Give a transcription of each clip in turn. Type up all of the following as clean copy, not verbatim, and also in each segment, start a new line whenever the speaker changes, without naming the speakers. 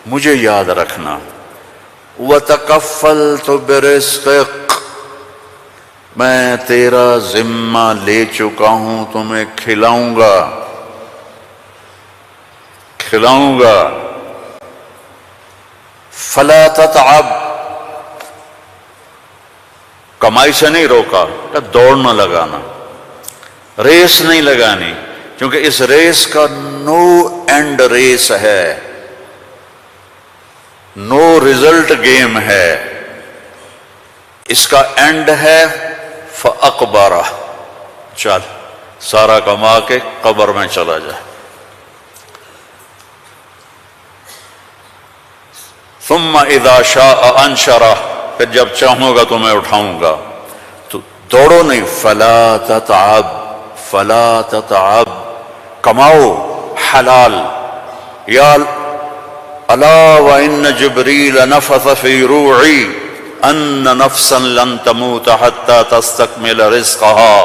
مجھے یاد رکھنا۔ وَتَكَفَّلْتُ بِرِزْقِكَ، میں تیرا ذمہ لے چکا ہوں، تمہیں کھلاؤں گا کھلاؤں گا۔ فَلَا تَتْعَبْ، کمائی سے نہیں روکا کہ دوڑ نہ لگانا، ریس نہیں لگانی، کیونکہ اس ریس کا نو اینڈ ریس ہے، نو ریزلٹ گیم ہے، اس کا اینڈ ہے فَأَقْبَرَ، چل سارا کما کے قبر میں چلا جائے۔ ثُمَّ إِذَا شَاءَ أَنشَرَهُ، پھر جب چاہوں گا تو میں اٹھاؤں گا۔ تو دوڑو نہیں، فَلَا تَتْعَبْ فَلَا تَتْعَبْ، کماؤ حلال۔ یا الا وَإِنَّ جِبْرِيلَ نَفَثَ فِي رُوعِي أَنَّ نَفْسًا لَن تَمُوتَ حَتَّى تَسْتَكْمِلَ رِزْقَهَا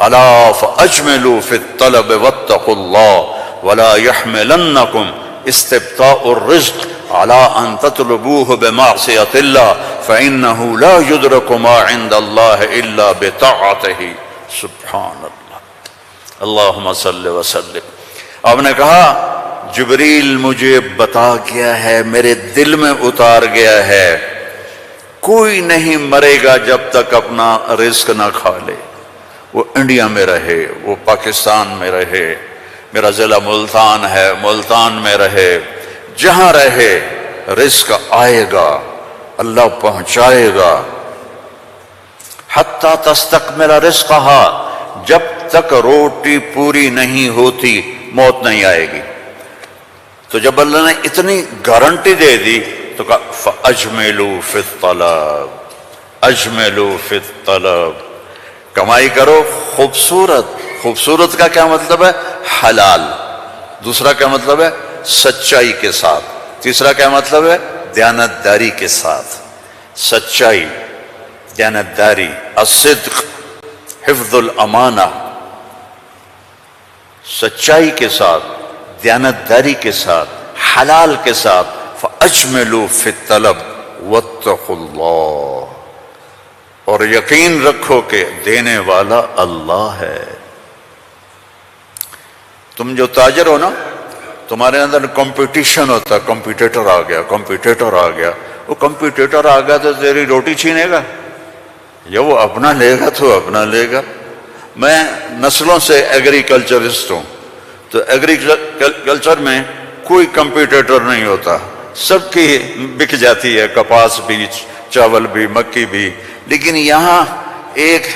أَلَا فَأَجْمِلُوا فِي الطَّلَبِ وَاتَّقُوا اللَّهَ وَلَا يَحْمِلَنَّكُمْ استبطاء الرزق على أن تطلبوه بمعصية الله فإنه لا يدرك ما عند الله إلا بطاعته۔ سبحان اللہ، اللہم صل وسلم۔ آپ نے کہا جبریل مجھے بتا گیا ہے، میرے دل میں اتار گیا ہے، کوئی نہیں مرے گا جب تک اپنا رزق نہ کھا لے، وہ انڈیا میں رہے، وہ پاکستان میں رہے، میرا ضلع ملتان ہے، ملتان میں رہے، جہاں رہے رزق آئے گا، اللہ پہنچائے گا۔ حتی تستکمل رزقہا، جب تک روٹی پوری نہیں ہوتی موت نہیں آئے گی۔ تو جب اللہ نے اتنی گارنٹی دے دی تو کہا فَأَجْمِلُوا فِي الطَّلَبِ، اجملوا فی الطلب، کمائی کرو خوبصورت۔ خوبصورت کا کیا مطلب ہے؟ حلال۔ دوسرا کیا مطلب ہے؟ سچائی کے ساتھ۔ تیسرا کیا مطلب ہے؟ دیانتداری کے ساتھ۔ سچائی، دیانتداری، الصدق، حفظ الامانہ، سچائی کے ساتھ، دیانتداری کے ساتھ، حلال کے ساتھ۔ فَأَجْمِلُوا فِي الطَّلَبِ وَاتَّقُوا اللَّهَ، اور یقین رکھو کہ دینے والا اللہ ہے۔ تم جو تاجر ہو نا، تمہارے اندر کمپٹیشن ہوتا ہے، کمپیٹیٹر آ گیا، کمپیٹیٹر آ گیا، وہ کمپیٹیٹر آ گیا تو تیری روٹی چھینے گا یا وہ اپنا لے گا تو اپنا لے گا۔ میں نسلوں سے ایگریکلچرسٹ ہوں، تو ایگریکلچر میں کوئی کمپیٹیٹر نہیں ہوتا، سب کی بک جاتی ہے، کپاس بھی، چاول بھی، مکی بھی۔ لیکن یہاں ایک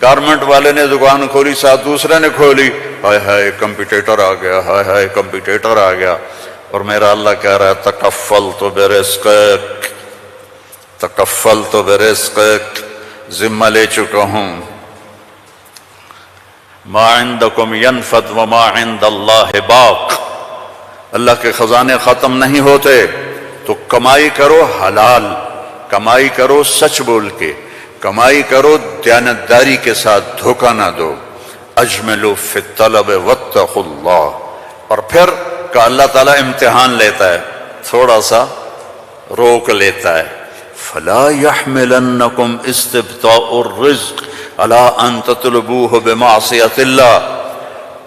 گارمنٹ والے نے دکان کھولی، ساتھ دوسرے نے کھولی، ہائے ہائے کمپیٹیٹر آ گیا، ہائے ہائے کمپیٹیٹر آ گیا۔ اور میرا اللہ کہہ رہا ہے تکفلت برزقک، تکفلت برزقک، ذمہ لے چکا ہوں۔ ما عندکم ینفد وما عند اللہ باق، اللہ کے خزانے ختم نہیں ہوتے، تو کمائی کرو حلال، کمائی کرو سچ بول کے، کمائی کرو دیانتداری کے ساتھ، دھوکہ نہ دو۔ اجملوا فی الطلب واتقوا اللہ، اور پھر کہ اللہ تعالیٰ امتحان لیتا ہے، تھوڑا سا روک لیتا ہے۔ فلا يحملنکم استبطاء الرزق علی ان تطلبوه بمعصیۃ اللہ،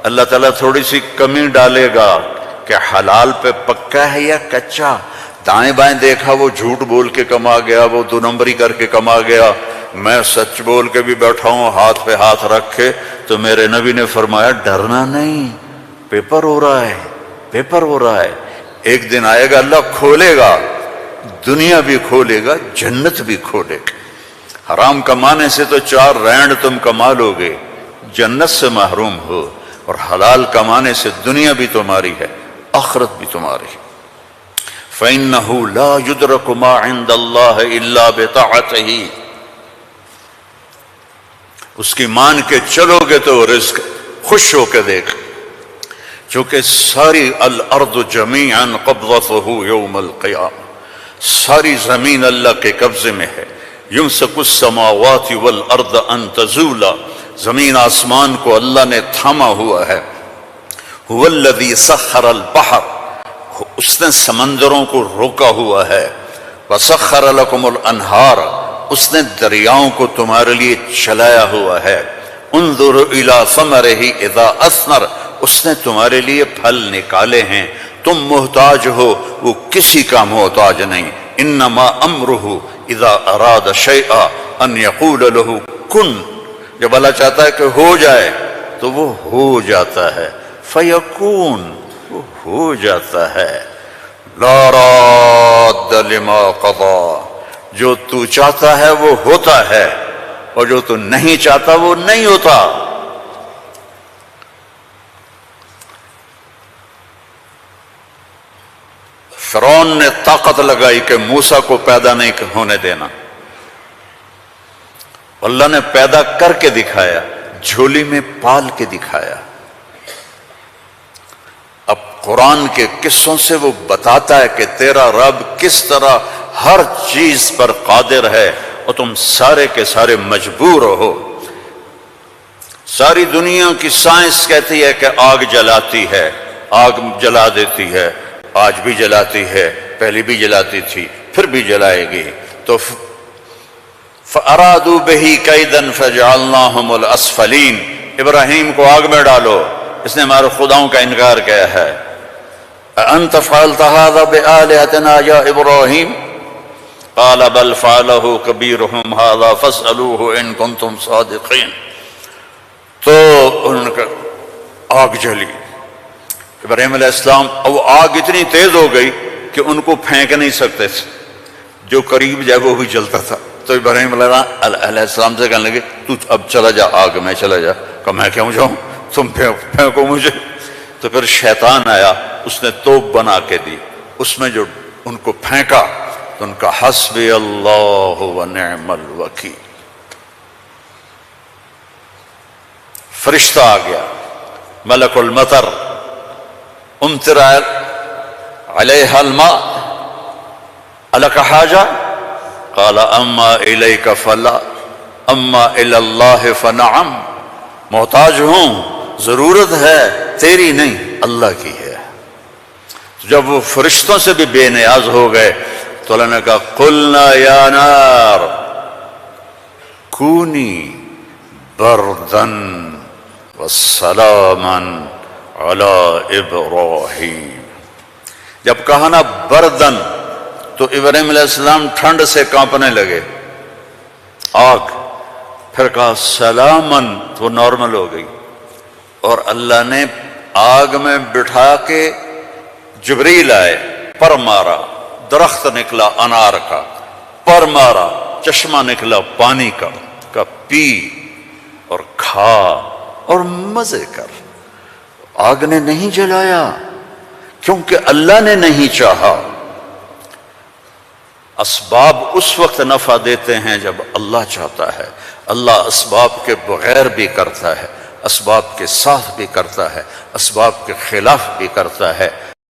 اللہ تعالیٰ تھوڑی سی کمی ڈالے گا کہ حلال پہ پکا ہے یا کچا۔ دائیں بائیں دیکھا وہ جھوٹ بول کے کما گیا، وہ دو نمبری کر کے کما گیا، میں سچ بول کے بھی بیٹھا ہوں ہاتھ پہ ہاتھ رکھ کے، تو میرے نبی نے فرمایا ڈرنا نہیں، پیپر ہو رہا ہے، پیپر ہو رہا ہے، ایک دن آئے گا اللہ کھولے گا، دنیا بھی کھولے گا، جنت بھی کھولے گا۔ حرام کمانے سے تو 4 رینڈ تم کما لو گے، جنت سے محروم ہو، اور حلال کمانے سے دنیا بھی تمہاری ہے، آخرت بھی تمہاری ہے۔ فَإِنَّهُ لَا يُدْرَكُ مَا عِندَ اللَّهِ إِلَّا بِطَاعَتِهِ، اس کی مان کے چلو گے تو رزق خوش ہو کے دیکھ، چونکہ ساری الارض جمیعا قبضته یوم القیامہ، ساری زمین اللہ کے قبضے میں ہے۔ یمسک السماوات والارض ان تزولا، زمین آسمان کو اللہ نے تھاما ہوا ہے۔ هو الذی سخر البحر، اس نے سمندروں کو روکا ہوا ہے، وسخر لکم الانہار، اس نے دریاؤں کو تمہارے لیے چلایا ہوا ہے، انظر الی ثمرہ اذا اثمر، اس نے تمہارے لیے پھل نکالے ہیں، تم محتاج ہو، وہ کسی کا محتاج نہیں، انما امرہ اذا اراد شیئا ان یقول له کن، جب اللہ چاہتا ہے کہ ہو جائے تو وہ ہو جاتا ہے، فیکون، وہ ہو جاتا ہے، لا راد لما قضا، جو تو چاہتا ہے وہ ہوتا ہے، اور جو تو نہیں چاہتا وہ نہیں ہوتا۔ فرعون نے طاقت لگائی کہ موسیٰ کو پیدا نہیں ہونے دینا، اللہ نے پیدا کر کے دکھایا، جھولی میں پال کے دکھایا۔ اب قرآن کے قصوں سے وہ بتاتا ہے کہ تیرا رب کس طرح ہر چیز پر قادر ہے، اور تم سارے کے سارے مجبور ہو۔ ساری دنیا کی سائنس کہتی ہے کہ آگ جلاتی ہے، آگ جلا دیتی ہے، آج بھی جلاتی ہے، پہلے بھی جلاتی تھی، پھر بھی جلائے گی، تو فَأَرَادُوا بِهِ كَيْدًا فَجَعَلْنَاهُمُ الْأَسْفَلِينَ، ابراہیم کو آگ میں ڈالو، اس نے ہمارے خداؤں کا انکار کیا ہے۔ أَأَنْتَ فَعَلْتَ هَذَا بِآلِهَتِنَا يَا إِبْرَاهِيمُ قَالَ بَلْ فَعَلَهُ كَبِيرُهُمْ هَذَا فَاسْأَلُوهُ إِن كُنتُمْ صَادِقِينَ۔ تو ان کا آگ جلی، ابراہیم علیہ السلام، وہ آگ اتنی تیز ہو گئی کہ ان کو پھینک نہیں سکتے تھے، جو قریب جائے وہ بھی جلتا تھا۔ تو ابراہیم علیہ السلام سے کہنے لگے تو اب چلا جا آگ میں، چلا جا۔ کہا میں کیوں جاؤں، تم پھینکو مجھے۔ تو پھر شیطان آیا، اس نے توپ بنا کے دی، اس میں جو ان کو پھینکا تو ان کا حسبی اللہ و نعم الوکیل، فرشتہ آ گیا، ملک المطر، امطر علیہا الماء الک حاجہ قال اما الیک فلا اما الی اللہ فنعم، محتاج ہوں، ضرورت ہے تیری نہیں اللہ کی ہے۔ جب وہ فرشتوں سے بھی بے نیاز ہو گئے تو اللہ نے کہا قلنا یا نار کونی بردن وسلاما علی ابراہیم، جب کہا نا بردن تو ابراہیم علیہ السلام ٹھنڈ سے کانپنے لگے، آگ، پھر کہا سلامن تو نارمل ہو گئی، اور اللہ نے آگ میں بٹھا کے جبریل آئے، پر مارا، درخت نکلا انار کا، پر مارا، چشمہ نکلا پانی کا پی اور کھا اور مزے کر۔ آگ نے نہیں جلایا کیونکہ اللہ نے نہیں چاہا۔ اسباب اس وقت نفع دیتے ہیں جب اللہ چاہتا ہے، اللہ اسباب کے بغیر بھی کرتا ہے، اسباب کے ساتھ بھی کرتا ہے، اسباب کے خلاف بھی کرتا ہے۔